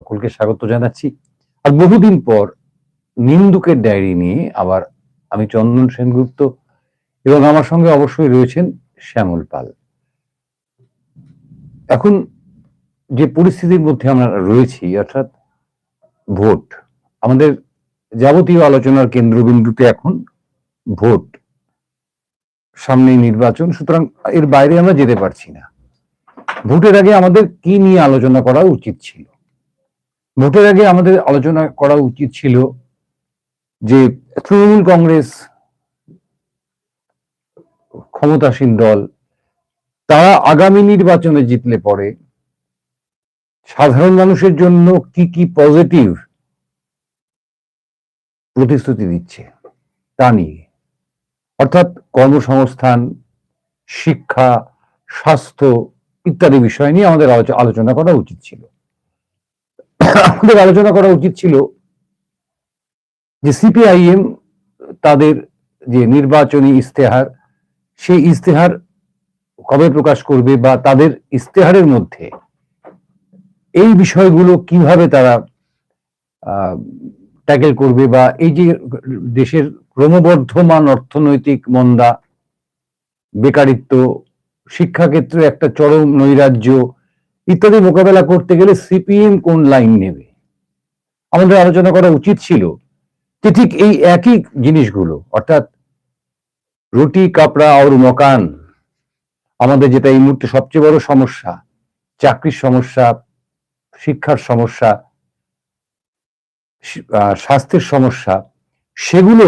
সকলকে স্বাগত জানাচ্ছি। আর বহুদিন পর নিন্দুকের ডায়েরি নিয়ে আবার আমি চন্দন সেনগুপ্ত এবং আমার সঙ্গে অবশ্যই রয়েছেন শ্যামল পাল। এখন যে পরিস্থিতির মধ্যে আমরা রয়েছি, অর্থাৎ ভোট, আমাদের যাবতীয় আলোচনার কেন্দ্রবিন্দুতে এখন ভোট, সামনেই নির্বাচন, সুতরাং এর বাইরে আমরা যেতে পারছি না। ভোটের আগে আমাদের কি নিয়ে আলোচনা করা উচিত ছিল? ভোটের আগে আমাদের আলোচনা করা উচিত ছিল যে তৃণমূল কংগ্রেস ক্ষমতাসীন দল, তারা আগামী নির্বাচনে জিতলে পরে সাধারণ মানুষের জন্য কি কি পজিটিভ প্রতিশ্রুতি দিচ্ছে তা নিয়ে, অর্থাৎ কর্মসংস্থান, শিক্ষা, স্বাস্থ্য ইত্যাদি বিষয় নিয়ে আমাদের আলোচনা করা উচিত ছিল। আমাদের আলোচনা করা উচিত ছিল যে সিপিআইএম তাদের যে নির্বাচনী ইস্তেহার, সেই ইস্তেহার কবে প্রকাশ করবে বা তাদের ইস্তেহারের মধ্যে এই বিষয়গুলো কিভাবে তারা ট্যাকেল করবে, বা এই যে দেশের ক্রমবর্ধমান অর্থনৈতিক মন্দা, বেকারিত্ব, শিক্ষাক্ষেত্রে একটা চরম নৈরাজ্য ইত্যাদি মোকাবেলা করতে গেলে সিপিএম কোন লাইন নেবে, আমাদের আলোচনা করা উচিত ছিল। যে ঠিক এই একই জিনিসগুলো, অর্থাৎ রুটি কাপড়া আর মকান, আমাদের যেটা এই মুহূর্তে সবচেয়ে বড় সমস্যা, চাকরির সমস্যা, শিক্ষার সমস্যা, স্বাস্থ্যের সমস্যা, সেগুলো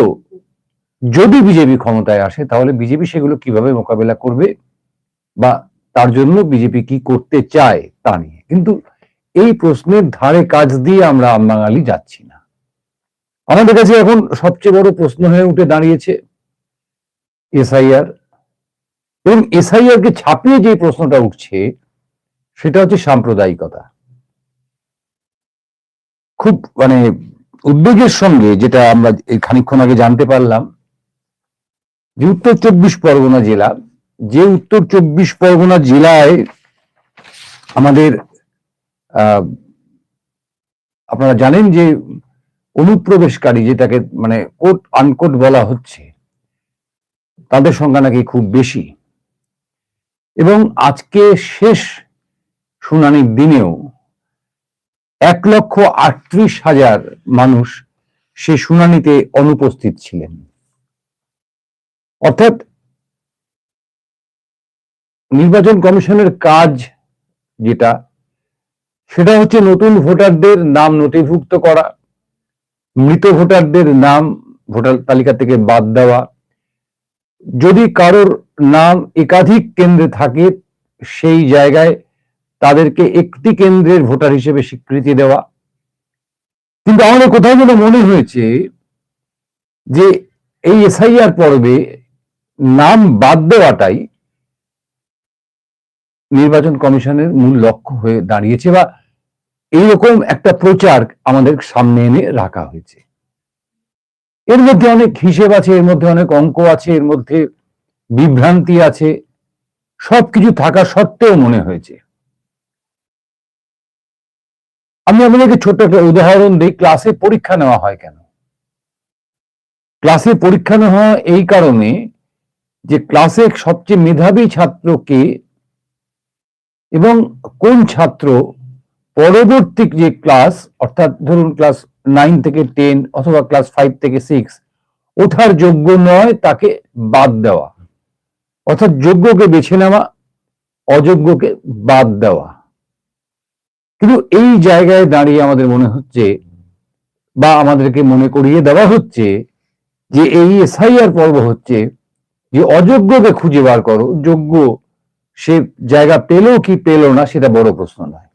যদি বিজেপি ক্ষমতায় আসে তাহলে বিজেপি সেগুলো কিভাবে মোকাবেলা করবে বা তার জন্য বিজেপি কি করতে চায় তা নিয়ে। কিন্তু এই প্রশ্নের ধারে কাজ দিয়ে আমরা বাঙালি যাচ্ছি না। আমাদের কাছে এখন সবচেয়ে বড় প্রশ্ন হয়ে উঠে দাঁড়িয়েছে এসআইআর, এবং এসআইআর কে ছাপিয়ে যে প্রশ্নটা উঠছে সেটা হচ্ছে সাম্প্রদায়িকতা। খুব উদ্বেগের সঙ্গে যেটা আমরা খানিকক্ষণ আগে জানতে পারলাম যে উত্তর 24 পরগনা জেলা, যে উত্তর 24 পরগনা জেলায় আমাদের আপনারা জানেন যে অনুপ্রবেশকারী, যেটাকে কোট আনকোট বলা হচ্ছে, তাদের সংখ্যা নাকি খুব বেশি। এবং আজকে শেষ শুনানির দিনেও 1,38,000 মানুষ সে শুনানিতে অনুপস্থিত ছিলেন। অর্থাৎ নির্বাচন কমিশনের কাজ যেটা, সেটা হচ্ছে নতুন ভোটারদের নাম নথিভুক্ত করা, মৃত ভোটারদের নাম ভোটার তালিকা থেকে বাদ দেওয়া, যদি কারোর নাম একাধিক কেন্দ্রে থাকে সেই জায়গায় তাদেরকে একটি কেন্দ্রের ভোটার হিসেবে স্বীকৃতি দেওয়া। কিন্তু আমাদের কোথাও যেন মনে হয়েছে যে এই এসআইআর পর্বে নাম বাদ দেওয়াটাই নির্বাচন কমিশনের মূল লক্ষ্য হয়ে দাঁড়িয়েছে, বা এইরকম একটা প্রচার আমাদের সামনে এনে রাখা হয়েছে। এর মধ্যে অনেক হিসেব আছে, এর মধ্যে অনেক অঙ্ক আছে, এর মধ্যে বিভ্রান্তি আছে, সবকিছু থাকা সত্ত্বেও মনে হয়েছে। আমি আপনাদেরকে ছোট্ট একটা উদাহরণ দিই। ক্লাসে পরীক্ষা নেওয়া হয় কেন? ক্লাসে পরীক্ষা নেওয়া হয় এই কারণে যে ক্লাসে সবচেয়ে মেধাবী ছাত্রকে এবং কোন ছাত্র পরবর্তী যে ক্লাস, অর্থাৎ ধরুন ক্লাস 9 থেকে 10 অথবা ক্লাস 5 থেকে 6 ওঠার যোগ্য নয়, তাকে বাদ দেওয়া, অর্থাৎ যোগ্যকে বেছে নেওয়া, অযোগ্যকে বাদ দেওয়া। কিন্তু এই জায়গায় দাঁড়িয়ে আমাদের মনে হচ্ছে, বা আমাদেরকে মনে করিয়ে দেওয়া হচ্ছে, যে এই এসআইআর পর্ব হচ্ছে যে অযোগ্যকে খুঁজে বার করো, যোগ্য সে জায়গা পেল কি পেল না সেটা বড় প্রশ্ন নয়।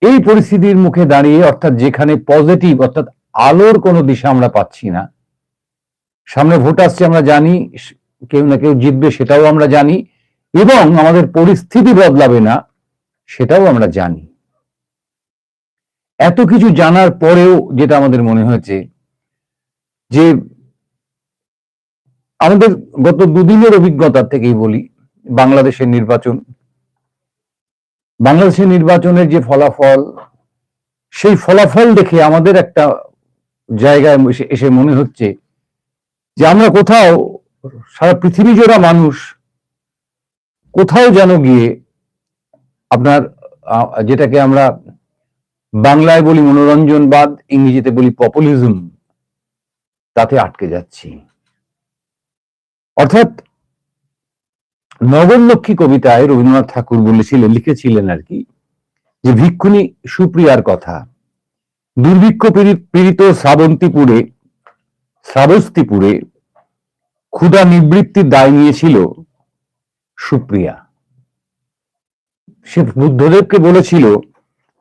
এই পরিস্থিতির মুখে দাঁড়িয়ে, অর্থাৎ যেখানে পজিটিভ, অর্থাৎ আলোর কোনো দিশা আমরা পাচ্ছি না, সামনে ভোট আসছে আমরা জানি, কেউ না কেউ জিতবে সেটাও আমরা জানি, এবং আমাদের পরিস্থিতি বদলাবে না সেটাও আমরা জানি। এত কিছু জানার পরেও যেটা আমাদের মনে হয়েছে যে আমাদের গত দুদিনের অভিজ্ঞতা থেকেই বলি, বাংলাদেশের নির্বাচনের যে ফলাফল, সেই ফলাফল দেখে আমাদের একটা জায়গায় এসে মনে হচ্ছে যে আমরা কোথাও, সারা পৃথিবী জোড়া মানুষ কোথাও যেন গিয়ে আপনার যেটাকে আমরা বাংলায় বলি মনোরঞ্জনবাদ, ইংরেজিতে বলি পপুলিজম, তাতে আটকে যাচ্ছি। অর্থাৎ নগরলক্ষ্মী কবিতায় রবীন্দ্রনাথ ঠাকুর লিখেছিলেন আর কি, যে ভিক্ষুণী সুপ্রিয়ার কথা। দুর্ভিক্ষ পীড়িত শ্রাবস্তিপুরে ক্ষুধা নিবৃত্তির দায় নিয়েছিল সুপ্রিয়া। সে বুদ্ধদেবকে বলেছিল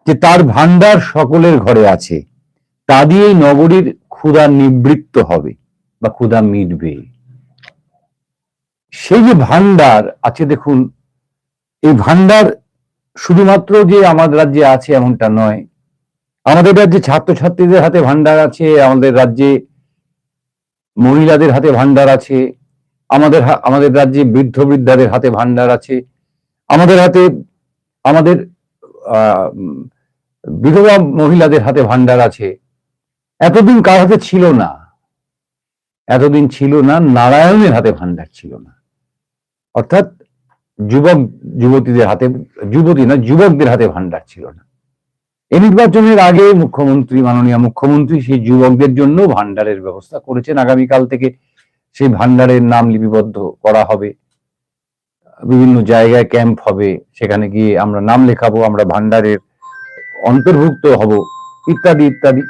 যে তার ভান্ডার সকলের ঘরে আছে, তা দিয়েই নগরীর ক্ষুধা নিবৃত্ত হবে বা ক্ষুধা মিটবে। সেই যে ভান্ডার আছে, দেখুন, এই ভান্ডার শুধুমাত্র যে আমাদের রাজ্যে আছে এমনটা নয়। আমাদের রাজ্যে ছাত্রছাত্রীদের হাতে ভান্ডার আছে, আমাদের রাজ্যে মহিলাদের হাতে ভান্ডার আছে, আমাদের রাজ্যে বৃদ্ধ বৃদ্ধাদের হাতে ভান্ডার আছে, আমাদের বিধবা মহিলাদের হাতে ভান্ডার আছে। এতদিন কার হাতে ছিল না? এতদিন ছিল না, নারায়ণের হাতে ভান্ডার ছিল না। অর্থাৎ যুবকদের হাতে ভান্ডার ছিল না। এই নির্বাচনের আগে মাননীয় মুখ্যমন্ত্রী সেই যুবকদের জন্য ভান্ডারের ব্যবস্থা করেছেন। আগামীকাল থেকে সেই ভান্ডারের নাম লিপিবদ্ধ করা হবে, বিভিন্ন জায়গায় ক্যাম্প হবে, সেখানে গিয়ে আমরা নাম লেখাবো, আমরা ভান্ডারের অন্তর্ভুক্ত হব, ইত্যাদি ইত্যাদি।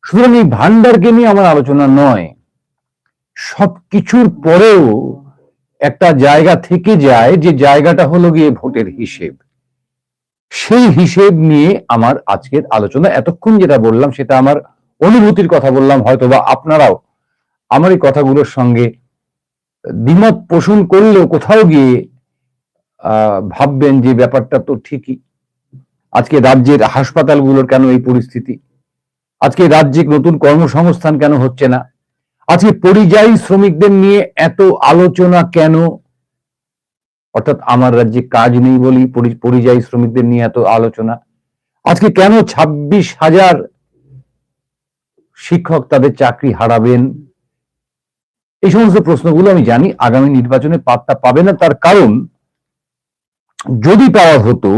সুতরাং এই ভান্ডারকে নিয়ে আমার আলোচনা নয়। সবকিছুর পরেও একটা জায়গা থেকে যায়, যে জায়গাটা হলো গিয়ে ভোটের হিসেব। সেই হিসেব নিয়ে আমার আজকের আলোচনা। এতক্ষণ যেটা বললাম সেটা আমার অনুভূতির কথা বললাম, হয়তোবা আপনারাও আমার এই কথাগুলোর সঙ্গে দ্বিমত পোষণ করলেও কোথাও গিয়ে ভাববেন যে ব্যাপারটা তো ঠিকই। আজকে রাজ্যের হাসপাতালগুলোর কেন এই পরিস্থিতি? আজকে রাজ্যে নতুন কর্মসংস্থান কেন হচ্ছে না? আজকে পরিযায়ী শ্রমিকদের নিয়ে এত আলোচনা কেন? অর্থাৎ আমার রাজ্যে কাজ নেই বলি পরিযায়ী শ্রমিকদের নিয়ে এত আলোচনা। আজকে কেন 26,000 শিক্ষক তাদের চাকরি হারাবেন? এই সমস্ত প্রশ্নগুলো আমি জানি আগামী নির্বাচনে পাত্তা পাবে না। তার কারণ, যদি পাওয়া হতো,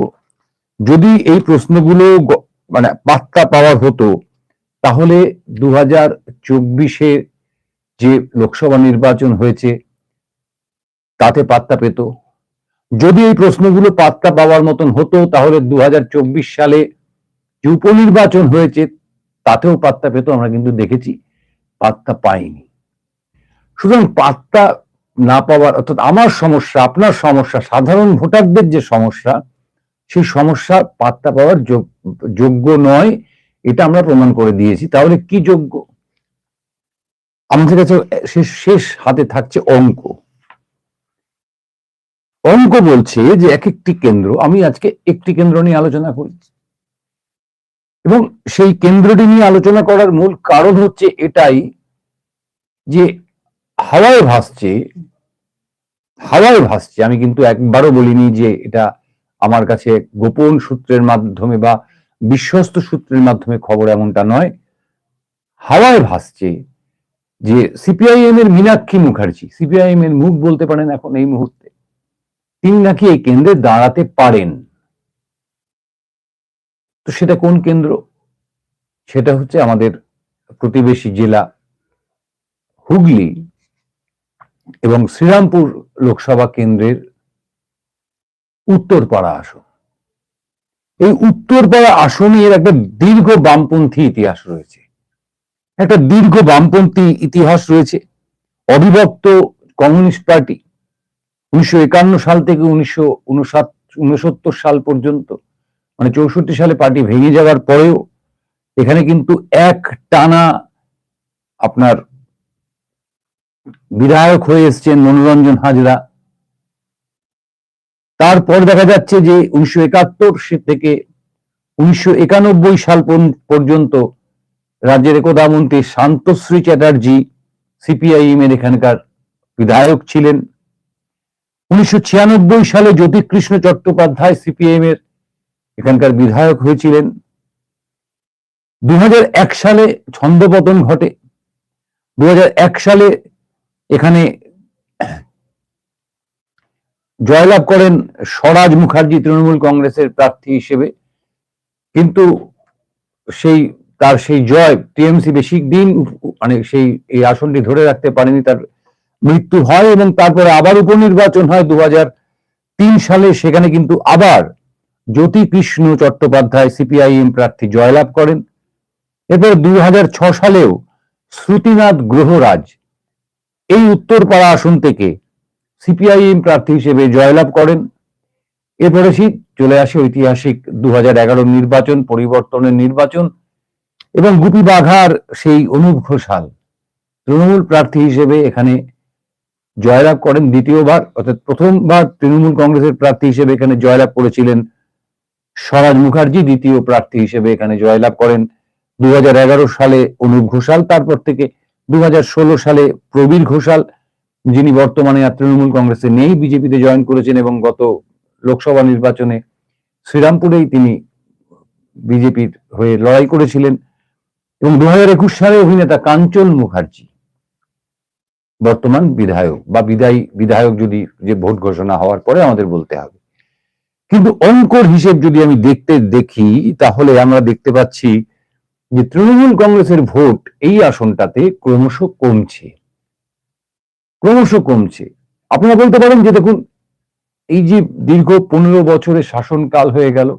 যদি এই প্রশ্নগুলো মানে পাত্তা পাওয়া হতো, তাহলে 2024-এ যে লোকসভা নির্বাচন হয়েছে তাতে পাত্তা পেত। যদি এই প্রশ্নগুলো পাত্তা পাওয়ার মতন হতো, তাহলে 2024 সালে যে উপনির্বাচন হয়েছে তাতেও পাত্তা পেত। আমরা কিন্তু দেখেছি পাত্তা পাইনি। সুতরাং পাত্তা না পাওয়ার, অর্থাৎ আমার সমস্যা, আপনার সমস্যা, সাধারণ ভোটারদের যে সমস্যা, সেই সমস্যা পাত্তা পাওয়ার যোগ্য নয়, এটা আমরা প্রমাণ করে দিয়েছি। তাহলে কি যোগ্য? আমাদের কাছে শেষ হাতে থাকছে অঙ্ক। অঙ্ক বলছে যে এক একটি কেন্দ্র, আমি আজকে একটি কেন্দ্র নিয়ে আলোচনা করি, এবং সেই কেন্দ্রটি নিয়ে আলোচনা করার মূল কারণ হচ্ছে এটাই যে হাওয়ায় ভাসছে। আমি কিন্তু একবারও বলিনি যে এটা আমার কাছে গোপন সূত্রের মাধ্যমে বা বিশ্বস্ত সূত্রের মাধ্যমে খবর, এমনটা নয়। হাওয়ায় ভাসছে যে সিপিআইএম এর মীনাক্ষী মুখার্জি, সিপিআইএম এর মুখ বলতে পারেন এখন এই মুহূর্তে, তিনি নাকি এই কেন্দ্রে দাঁড়াতে পারেন। তো সেটা কোন কেন্দ্র? সেটা হচ্ছে আমাদের প্রতিবেশী জেলা হুগলি এবং শ্রীরামপুর লোকসভা কেন্দ্রের উত্তরপাড়া আসন। এই উত্তরপাড়া আসনের একটা দীর্ঘ বামপন্থী ইতিহাস রয়েছে, অবিভক্ত কমিউনিস্ট পার্টি 1951 সাল থেকে 1969 সাল পর্যন্ত, মানে 64 সালে পার্টি ভেঙে যাওয়ার পরেও এখানে কিন্তু এক টানা আপনার বিধায়ক হয়ে এসছেন মনোরঞ্জন হাজরা। তারপর দেখা যাচ্ছে যে 1971 থেকে 1991 সাল পর্যন্ত রাজ্যের একদা মন্ত্রী শান্তশ্রী চ্যাটার্জি সিপিআইএম এর এখানকার বিধায়ক ছিলেন। 1996 সালে জ্যোতিকৃষ্ণ চট্টোপাধ্যায় সিপিআইএম এর এখানকার বিধায়ক হয়েছিলেন। 2001 সালে ছন্দপতন ঘটে। 2001 সালে এখানে জয়লাভ করেন স্বরাজ মুখার্জি তৃণমূল কংগ্রেসের প্রার্থী হিসেবে, কিন্তু সেই জয় টিএমসি বেশি দিন মানে এই আসনটি ধরে রাখতে পারেনি, তার মৃত্যু হয় এবং তারপরে আবার উপনির্বাচন হয় 2003 সালে। সেখানে কিন্তু আবার জ্যোতিকৃষ্ণ চট্টোপাধ্যায় সিপিআইএম প্রার্থী জয়লাভ করেন। এরপর 2006 সালেও শ্রুতিনাথ গ্রহরাজ এই উত্তরপাড়া আসন থেকে সিপিআইএম প্রার্থী হিসেবে জয়লাভ করেন। এরপরে চলে আসে ঐতিহাসিক 2011 নির্বাচন, পরিবর্তনের নির্বাচন, এবং গুপি বাঘার সেই অনুপ ঘোষাল তৃণমূল প্রার্থী হিসেবে এখানে জয়লাভ করেন দ্বিতীয়বার। অর্থাৎ প্রথমবার তৃণমূল কংগ্রেসের প্রার্থী হিসেবে এখানে জয়লাভ করেছিলেন স্বরাজ মুখার্জি, দ্বিতীয় প্রার্থী হিসেবে এখানে জয়লাভ করেন 2011 সালে অনুপ ঘোষাল। তারপর থেকে 2016 সালে প্রবীর ঘোষাল, যিনি বর্তমানে আর তৃণমূল কংগ্রেসে নেই, বিজেপিতে জয়েন করেছেন এবং গত লোকসভা নির্বাচনে শ্রীরামপুরেই তিনি বিজেপির হয়ে লড়াই করেছিলেন। এবং 2021 সালে অভিনেতা কাঞ্চন মুখার্জি, বর্তমান বিধায়ক বা বিধায়ক যদি যে ভোট ঘোষণা হওয়ার পরে আমাদের বলতে হবে। কিন্তু অঙ্কর হিসেব যদি আমি দেখি তাহলে আমরা দেখতে পাচ্ছি যে তৃণমূল কংগ্রেসের ভোট এই আসনটাতে ক্রমশ কমছে। আপনারা বলতে পারেন যে দেখুন, এই যে দীর্ঘ 15 বছরের শাসনকাল হয়ে গেল,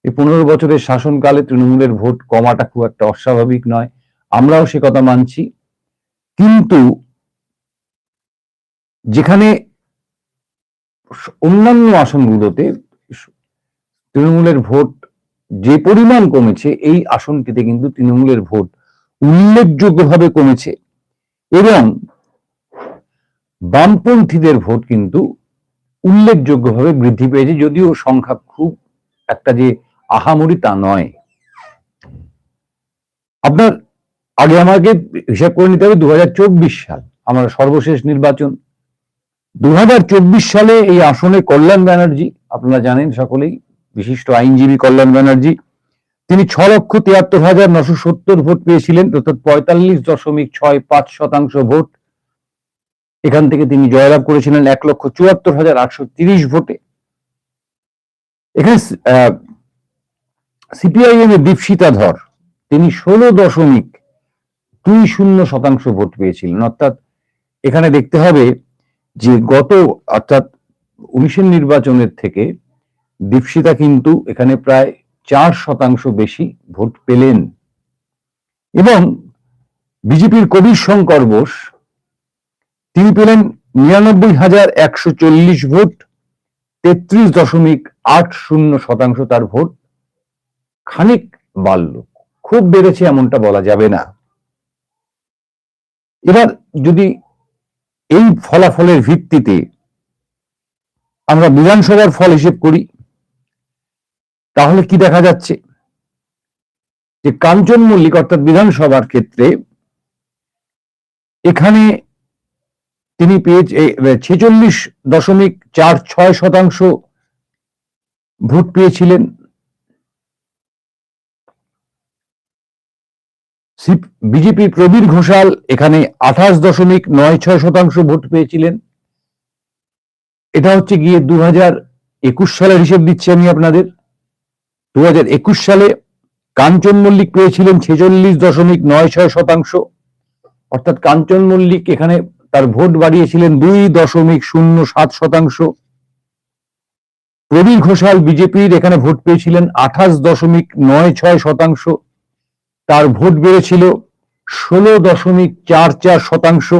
এই 15 বছরের শাসনকালে তৃণমূলের ভোট কমাটা খুব একটা অস্বাভাবিক নয়, আমরাও সে কথা মানছি। কিন্তু যেখানে অন্যান্য আসনগুলোতে তৃণমূলের ভোট যে পরিমাণ কমেছে, এই আসনটিতে কিন্তু তৃণমূলের ভোট উল্লেখযোগ্যভাবে কমেছে এবং বামপন্থীদের ভোট কিন্তু উল্লেখযোগ্যভাবে বৃদ্ধি পেয়েছে, যদিও সংখ্যা খুব একটা যে আহামরি তা নয়। আপনার আগে আমাকে হিসাব করে নিতে হবে 2024 সাল, আমার সর্বশেষ নির্বাচন। 2024 সালে এই আসনে কল্যাণ ব্যানার্জি, আপনারা জানেন সকলেই, বিশিষ্ট আইনজীবী কল্যাণ ব্যানার্জি, তিনি 6,73,970 ভোট পেয়েছিলেন, অর্থাৎ 45.65% ভোট। এখান থেকে তিনি জয়লাভ করেছিলেন 1,74,830 ভোটে। এখানে সিপিআইএম এর দীপশিতা ধর, তিনি 16.20% ভোট পেয়েছিলেন। অর্থাৎ এখানে দেখতে হবে যে অর্থাৎ 19 নির্বাচনের থেকে দীপশিতা কিন্তু এখানে প্রায় 4% বেশি ভোট পেলেন। এবং বিজেপির কবির শঙ্কর বোস, তিনি পেলেন 99,140 ভোট, 33.80% তার ভোট। খানিক বাড়ল, খুব বেড়েছে এমনটা বলা যাবে না। এবার যদি এই ফলাফলের ভিত্তিতে আমরা বিধানসভার ফল হিসেব করি, তাহলে কি দেখা যাচ্ছে যে কাঞ্চন মল্লিক অর্থাৎ বিধানসভার ক্ষেত্রে এখানে তিনি পেয়েছে 46.46% ভোট পেয়েছিলেন। বিজেপির প্রবীর ঘোষাল এখানে 28.96% ভোট পেয়েছিলেন। এটা হচ্ছে গিয়ে 2021 সালের হিসেব দিচ্ছি আমি আপনাদের। 2021 সালে কাঞ্চন মল্লিক পেয়েছিলেন 46.96%, অর্থাৎ কাঞ্চন মল্লিক এখানে তার ভোট বাড়িয়েছিলেন 2.07%। প্রবীর ঘোষাল বিজেপির এখানে ভোট পেয়েছিলেন 28.96%, তার ভোট বেড়েছিল 16.44%।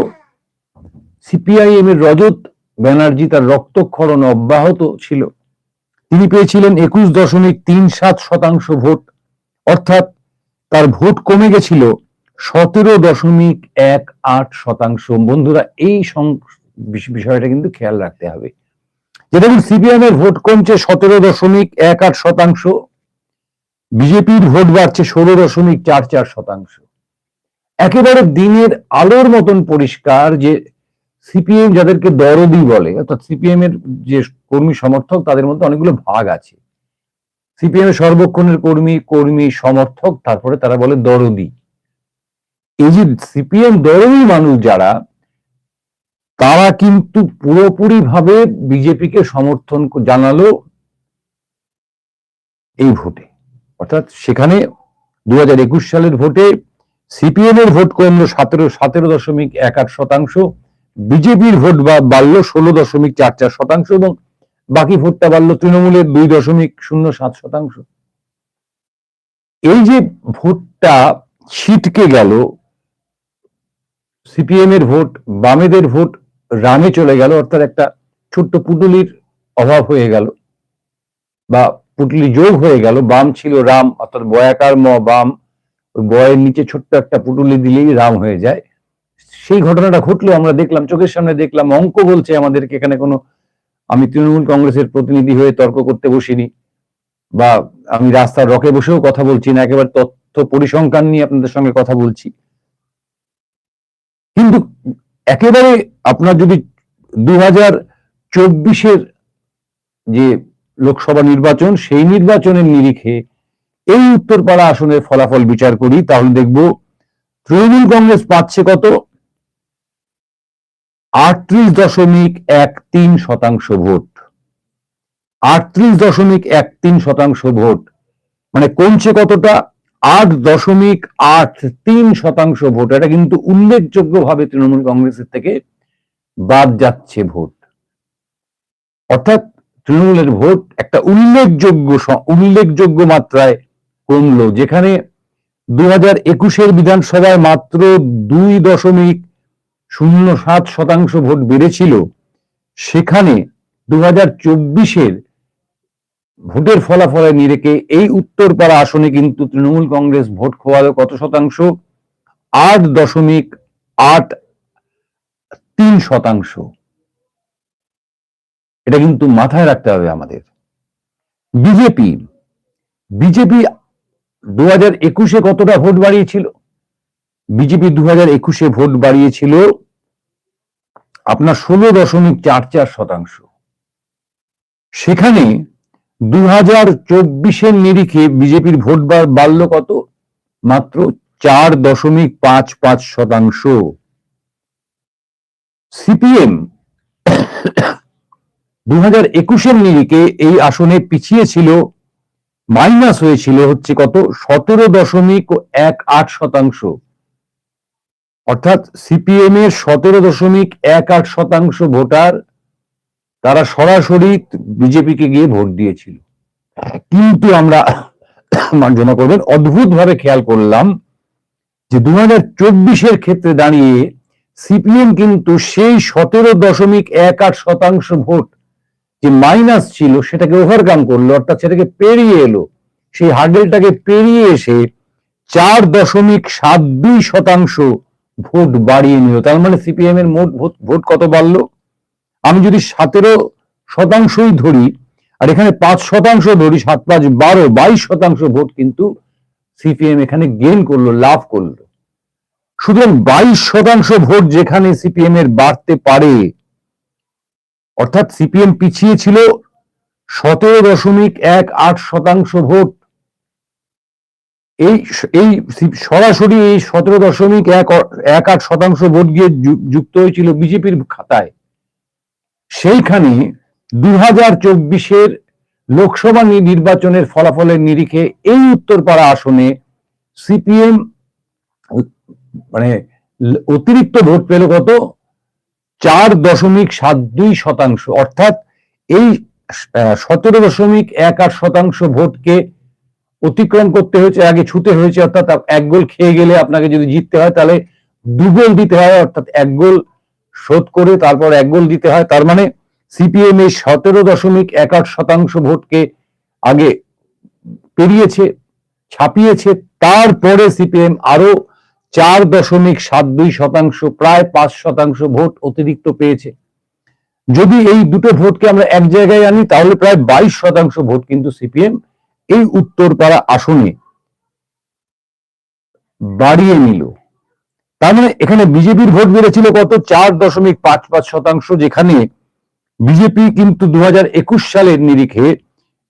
সিপিআইএম এর রজত ব্যানার্জি, তার রক্তক্ষরণ অব্যাহত ছিল, তিনি পেয়েছিলেন 21.37% ভোট, অর্থাৎ তার ভোট কমে গেছিল 17.18%। বন্ধুরা, এই বিষয়টা কিন্তু খেয়াল রাখতে হবে যে দেখুন, সিপিএম এর ভোট কমছে 17.18%, বিজেপির ভোট বাড়ছে 16.44%। একেবারে দিনের আলোর মতন পরিষ্কার যে সিপিএম যাদেরকে দরদি বলে, অর্থাৎ সিপিএম এর যে কর্মী সমর্থক, তাদের মধ্যে অনেকগুলো ভাগ আছে। সিপিএম এর সর্বক্ষণের কর্মী সমর্থক, তারপরে তারা বলে দরদি। এই যে সিপিএম দরদি মানুষ যারা, তারা কিন্তু পুরোপুরি ভাবে বিজেপিকে সমর্থন জানালো এই ভোটে। অর্থাৎ সেখানে 2021 সালের ভোটে সিপিএম এর ভোট কমলো 17.18%, বিজেপির ভোট বাড়লো 16.44%, এবং বাকি ভোটটা বাড়লো তৃণমূলের 2.07%। এই যে ভোটটা ছিটকে গেল, সিপিএম এর ভোট, বামেদের ভোট রামে চলে গেল, অর্থাৎ একটা ছোট্ট পুটুলির অভাব হয়ে গেল বা পুটলি যোগ হয়ে গেল। বাম ছিল রাম, অর্থাৎ বয়াকার বাম, ওই বয়ের নিচে ছোট্ট একটা পুটুলি দিলেই রাম হয়ে যায়। সেই ঘটনাটা ঘটলো, আমরা দেখলাম, চোখের সামনে দেখলাম। অঙ্ক বলছে আমাদেরকে, এখানে কোনো আমি তৃণমূল কংগ্রেসের প্রতিনিধি হয়ে তর্ক করতে বসিনি, বা আমি রাস্তার রকে বসেও কথা বলছি না, একেবারে তথ্য পরিসংখ্যান নিয়ে আপনাদের সঙ্গে কথা বলছি। কিন্তু একেবারে আপনার যদি 2024-এর যে লোকসভা নির্বাচন, সেই নির্বাচনের নিরিখে এই উত্তরপাড়া আসনের ফলাফল বিচার করি, তাহলে দেখব তৃণমূল কংগ্রেস পাচ্ছে কত? 38.13% ভোট। 38.13% ভোট, মানে কমছে কতটা? 8.83% ভোট। এটা কিন্তু উল্লেখযোগ্যভাবে তৃণমূল কংগ্রেসের থেকে বাদ যাচ্ছে ভোট। অর্থাৎ তৃণমূলের ভোট একটা উল্লেখযোগ্য মাত্রায় কমলো। যেখানে 2021-এর বিধানসভায় মাত্র 2.07% ভোট বেড়েছিল, সেখানে 2024-এর ভোটের ফলাফলের নিরিখে এই উত্তরপাড়া আসনে কিন্তু তৃণমূল কংগ্রেস ভোট খোয়ালো কত শতাংশ? 8.83%। এটা কিন্তু মাথায় রাখতে হবে আমাদের। বিজেপি 2021-এ কতটা ভোট বাড়িয়েছিল? বিজেপি 2021-এ ভোট বাড়িয়েছিল আপনার 16.44%। সেখানে 2024-এর নিরিখে বিজেপির ভোট বাড়ল কত? মাত্র 4.55%। সিপিএম 2021-এর নিরিখে এই আসনে পিছিয়ে ছিল, মাইনাস হয়েছিল হচ্ছে কত? 17.18%। অর্থাৎ সিপিএম এর 17.18% ভোটার, তারা সরাসরি বিজেপিকে গিয়ে ভোট দিয়েছিল। কিন্তু আমরা মার্জনা করবেন, অদ্ভুত ভাবে খেয়াল করলাম যে 2024-এর ক্ষেত্রে দাঁড়িয়ে সিপিএম কিন্তু সেই 17.18% ভোট যে মাইনাস ছিল, সেটাকে ওভারকাম করলো, অর্থাৎ সেটাকে পেরিয়ে এলো, সেই হার্ডেলটাকে পেরিয়ে এসে 4.72% ভোট বাড়িয়ে নিল। তার মানে সিপিএম এর মোট ভোট কত বাড়লো? আমি যদি 17% ধরি, আর এখানে 5% ধরি, 7 5 12, 22% ভোট কিন্তু সিপিএম এখানে গেইন করলো, লাভ করলো। সুতরাং 22% ভোট যেখানে সিপিএম এর বাড়তে পারে, অর্থাৎ সিপিএম পিছিয়ে ছিল 17.18% ভোট, এই সরাসরি এই 17.18% ভোট গিয়ে যুক্ত হয়েছিল বিজেপির খাতায়। সেইখানে 2024-এর লোকসভা নির্বাচনের ফলাফলের নিরিখে এই উত্তরপাড়া আসনে সিপিএম মানে অতিরিক্ত ভোট পেল কত? 4.72%। অর্থাৎ এই 17.18% ভোটকে অতিক্রম করতে হয়েছে, আগে ছুতে হয়েছে। অর্থাৎ এক গোল খেয়ে গেলে আপনাকে যদি জিততে হয়, তাহলে 2 গোল দিতে হয়, অর্থাৎ 1 গোল শোধ করে তারপর 1 গোল দিতে হয়। তার মানে সিপিএম এই 17.18% ভোটকে আগে পেরিয়েছে, ছাপিয়েছে। তারপরে সিপিএম আরো 4.72%, প্রায় 5% ভোট অতিরিক্ত পেয়েছে। যদি এই দুটো ভোটকে আমরা এক জায়গায় আনি, তাহলে প্রায় 22% ভোট কিন্তু সিপিএম এই উত্তরপাড়া আসনে বাড়িয়ে নিল। তার মানে এখানে বিজেপির ভোট বেড়েছিল কত? 4.55%, যেখানে বিজেপি কিন্তু 2021 সালের নিরিখে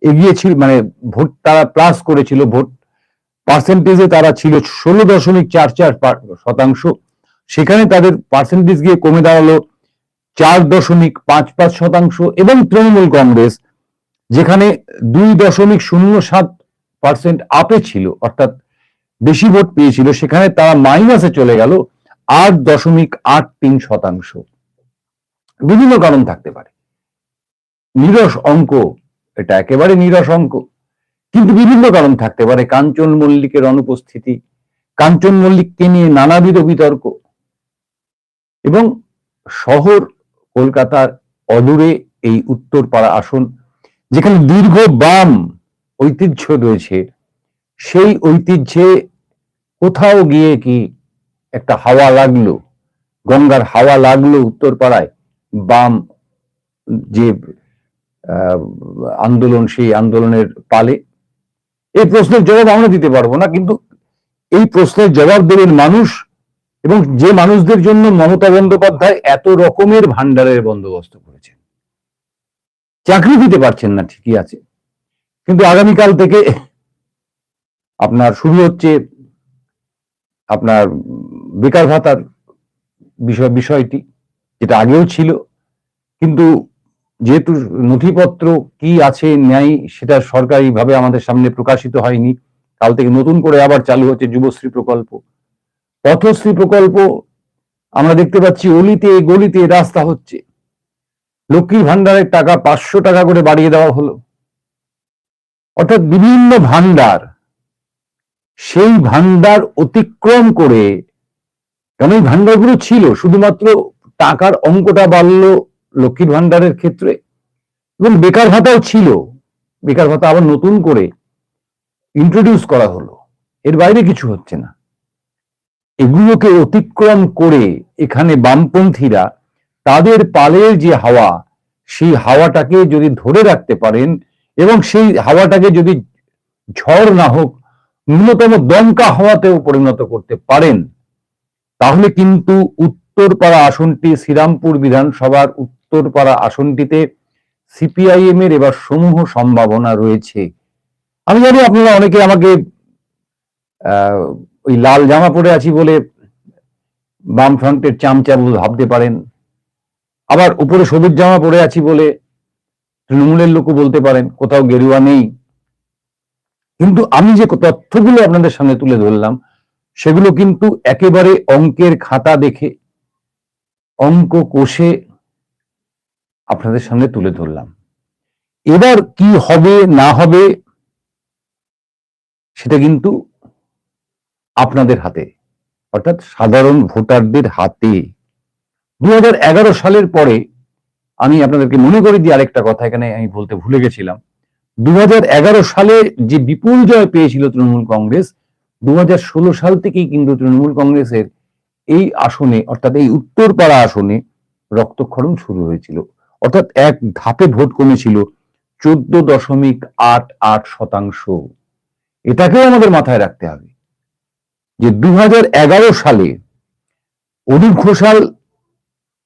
এগিয়ে ছিল, মানে ভোট তারা প্লাস করেছিল, ভোট পার্সেন্টেজে তারা ছিল 16.44%, সেখানে তাদের পার্সেন্টেজ গিয়ে কমে দাঁড়ালো 4.55%। এবং তৃণমূল কংগ্রেস যেখানে 2.07% আপে ছিল, অর্থাৎ বেশি ভোট পেয়েছিল, সেখানে তারা মাইনাসে চলে গেল 8.83%। বিভিন্ন কারণ থাকতে পারে, নিরস অঙ্ক, এটা একেবারে নিরস অঙ্ক, কিন্তু বিভিন্ন কারণ থাকতে পারে। কাঞ্চন মল্লিকের অনুপস্থিতি, কাঞ্চন মল্লিককে নিয়ে নানাবিধ বিতর্ক, এবং শহর কলকাতার অদূরে এই উত্তরপাড়া আসন, যেখানে দীর্ঘ বাম ঐতিহ্য রয়েছে, সেই ঐতিহ্যে কোথাও গিয়ে কি একটা হাওয়া লাগলো, গঙ্গার হাওয়া লাগলো উত্তরপাড়ায়, বাম যে আন্দোলন, সেই আন্দোলনের পালে। এই প্রশ্নের জবাব আমরা দিতে পারবো না, কিন্তু এই প্রশ্নের জবাব দেবেন মানুষ, এবং যে মানুষদের জন্য মমতা বন্দ্যোপাধ্যায় এত রকমের ভান্ডারের বন্দোবস্ত করেছেন। চাকরি দিতে পারছেন না ঠিকই আছে, কিন্তু আগামীকাল থেকে আপনার শুরু হচ্ছে আপনার বেকার ভাতার বিষয়টি, যেটা আগেও ছিল, কিন্তু যেহেতু নথিপত্র কি আছে ন্যায় সেটা সরকারিভাবে আমাদের সামনে প্রকাশিত হয়নি, কাল থেকে নতুন করে আবার চালু হচ্ছে যুবশ্রী প্রকল্প, পথশ্রী প্রকল্প। আমরা দেখতে পাচ্ছি অলিতে গলিতে রাস্তা হচ্ছে, লক্ষ্মীর ভান্ডারের টাকা 500 টাকা করে বাড়িয়ে দেওয়া হলো, অর্থাৎ বিভিন্ন ভান্ডার, সেই ভান্ডার অতিক্রম করে, কারণ এই ভান্ডারগুলো ছিল, শুধুমাত্র টাকার অঙ্কটা বাড়লো লক্ষ্মীর ভান্ডারের ক্ষেত্রে, এবং বেকার ভাতাও ছিল, বেকার ভাতা আবার নতুন করে ইন্ট্রোডিউস করা হলো, এর বাইরে কিছু হচ্ছে না। এগুলোকে অতিক্রম করে এখানে বামপন্থীরা তাদের পালের যে হাওয়া, সেই হাওয়াটাকে যদি ধরে রাখতে পারেন, এবং সেই হাওয়াটাকে যদি ঝড় না হোক ন্যূনতম দমকা হাওয়াতেও পরিণত করতে পারেন, তাহলে কিন্তু উত্তরপাড়া আসনটি, শ্রীরামপুর বিধানসভার উত্তরপাড়া আসনটিতে সিপিআইএম এর এবার সমূহ সম্ভাবনা রয়েছে। আমি জানি আপনারা অনেকে আমাকে ওই লাল জামা পরে আছি বলে বামফ্রন্টের চামচা ভাবতে পারেন, আবার উপরে সবুজ জামা পরে আছি বলে তৃণমূলের লোকও বলতে পারেন, কোথাও গেরুয়া নেই। কিন্তু আমি যে তথ্যগুলো আপনাদের সামনে তুলে ধরলাম, সেগুলো কিন্তু একেবারে অঙ্কের খাতা দেখে, অঙ্ক কষে আপনাদের সামনে তুলে ধরলাম। এবার কি হবে না হবে সেটা কিন্তু আপনাদের হাতে, অর্থাৎ সাধারণ ভোটারদের হাতে। 2011 সালের পরে, আমি আপনাদেরকে মনে করে দিই আরেকটা কথা, এখানে আমি বলতে ভুলে গেছিলাম, 2011 সালে যে বিপুল জয় পেয়েছিল তৃণমূল কংগ্রেস, 2016 সাল থেকেই কিন্তু তৃণমূল কংগ্রেসের এই আসনে, অর্থাৎ এই উত্তরপাড়া আসনে রক্তক্ষরণ শুরু হয়েছিল, অর্থাৎ এক ধাপে ভোট কমেছিল 14.88%। এটাকেও আমাদের মাথায় রাখতে হবে যে 2011 সালে অদূর ঘোষাল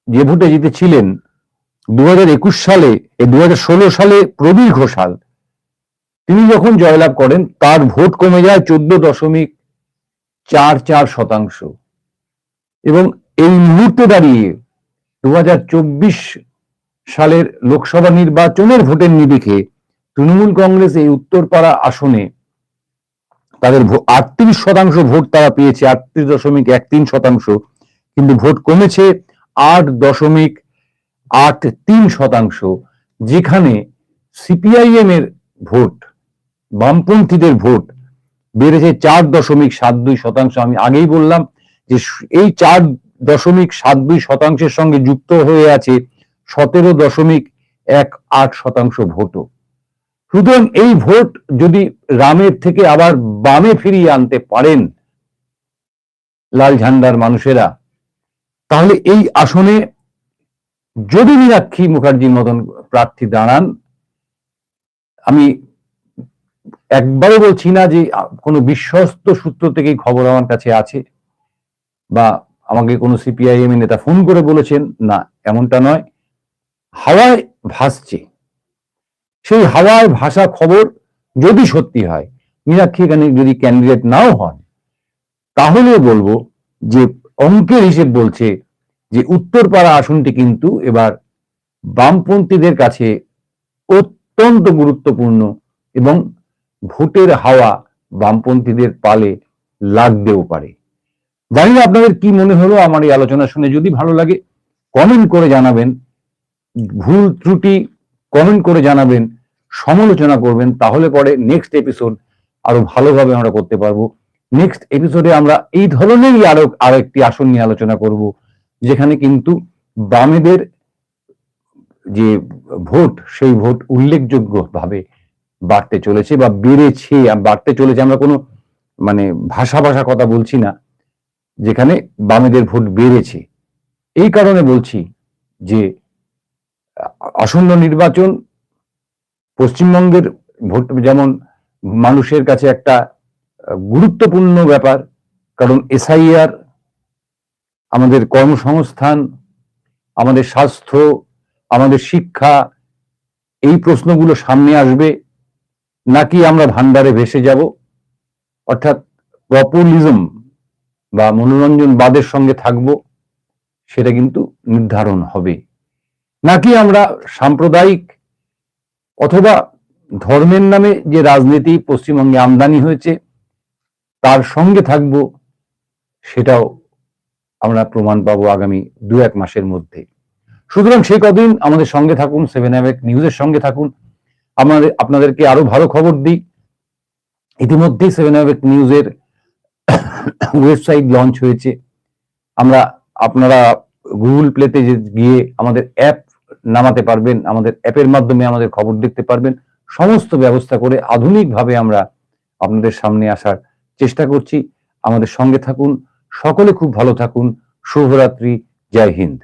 যে ভোটে জিতেছিলেন, 2021 সালে, 2016 সালে প্রবীর ঘোষাল তিনি যখন জয়লাভ করেন, তার ভোট কমে যায় 14.44%। এবং এই মুহূর্তে দাঁড়িয়ে 2024 সালের লোকসভা নির্বাচনের ভোটের নিরিখে তৃণমূল কংগ্রেস এই উত্তরপাড়া আসনে তাদের 38% ভোট তারা পেয়েছে, 38.13%, কিন্তু ভোট কমেছে 8.83%, যেখানে সিপিআইএম এর ভোট, বামপন্থীদের ভোট বেড়েছে 4.72%। আমি আগেই বললাম যে এই 4.72% সঙ্গে যুক্ত হয়ে আছে 17.18% ভোটও। সুতরাং এই ভোট যদি রামের থেকে আবার বামে ফিরিয়ে আনতে পারেন লাল ঝান্ডার মানুষেরা, তাহলে এই আসনে যদি মীনাক্ষী মুখার্জির মতন প্রার্থী দাঁড়ান, আমি একবারও বলছি না যে কোনো বিশ্বস্ত সূত্র থেকেই খবর আমার কাছে আছে, বা আমাকে কোনো সিপিআইএম নেতা ফোন করে বলেছেন, না, এমনটা নয়, হাওয়ায় ভাসছে। সেই হাওয়ায় ভাষা খবর যদি সত্যি হয়, মীনাক্ষী এখানে যদি ক্যান্ডিডেট নাও হন, তাহলে বলবো যে অঙ্কের হিসেব বলছে যে উত্তরপাড়া আসনটি কিন্তু এবার বামপন্থীদের কাছে অত্যন্ত গুরুত্বপূর্ণ এবং ভোটের হাওয়া বামপন্থীদের পালে লাগতেও পারে। জানি না আপনাদের কি মনে হলো আমার এই আলোচনা শুনে। যদি ভালো লাগে কমেন্ট করে জানাবেন, ভুল ত্রুটি কমেন্ট করে জানাবেন, সমালোচনা করবেন, তাহলে পরে নেক্সট এপিসোড আরো ভালোভাবে আমরা করতে পারবো। নেক্সট এপিসোডে আমরা এই ধরনেরই আরো একটি আসন নিয়ে আলোচনা করব, যেখানে কিন্তু বামেদের যে ভোট, সেই ভোট উল্লেখযোগ্যভাবে বাড়তে চলেছে বা বেড়েছে, বাড়তে চলেছে। আমরা কোনো মানে ভাষা কথা বলছি না, যেখানে বামেদের ভোট বেড়েছে। এই কারণে বলছি যে আসন্ন নির্বাচন পশ্চিমবঙ্গের ভোট যেমন মানুষের কাছে একটা গুরুত্বপূর্ণ ব্যাপার, কারণ এসআইআর, আমাদের কর্মসংস্থান, আমাদের স্বাস্থ্য, আমাদের শিক্ষা, এই প্রশ্নগুলো সামনে আসবে, নাকি আমরা ভান্ডারে ভেসে যাব, অর্থাৎ পপুলিজম বা মনোরঞ্জনবাদের সঙ্গে থাকব, সেটা কিন্তু নির্ধারণ হবে। নাকি আমরা সাম্প্রদায়িক অথবা ধর্মের নামে যে রাজনীতি পশ্চিমবঙ্গে আমদানি হয়েছে তার সঙ্গে থাকব, সেটাও আমরা প্রমাণ পাবো আগামী 2-1 মাসের মধ্যে। সুতরাং সেই কদিন আমাদের সঙ্গে থাকুন, 7 অ্যাওয়েক নিউজের সঙ্গে থাকুন। আপনাদেরকে আরো ভালো খবর দিই। ইতিমধ্যেই 7 অ্যাওয়েক নিউজের ওয়েবসাইট লঞ্চ হয়েছে। আপনারা গুগল প্লেতে গিয়ে আমাদের অ্যাপ নামাতে পারবেন, আমাদের অ্যাপের মাধ্যমে আমাদের খবর দেখতে পারবেন। সমস্ত ব্যবস্থা করে আধুনিকভাবে আমরা আপনাদের সামনে আসার চেষ্টা করছি। আমাদের সঙ্গে থাকুন, সকলে খুব ভালো থাকুন। শুভরাত্রি, জয় হিন্দ।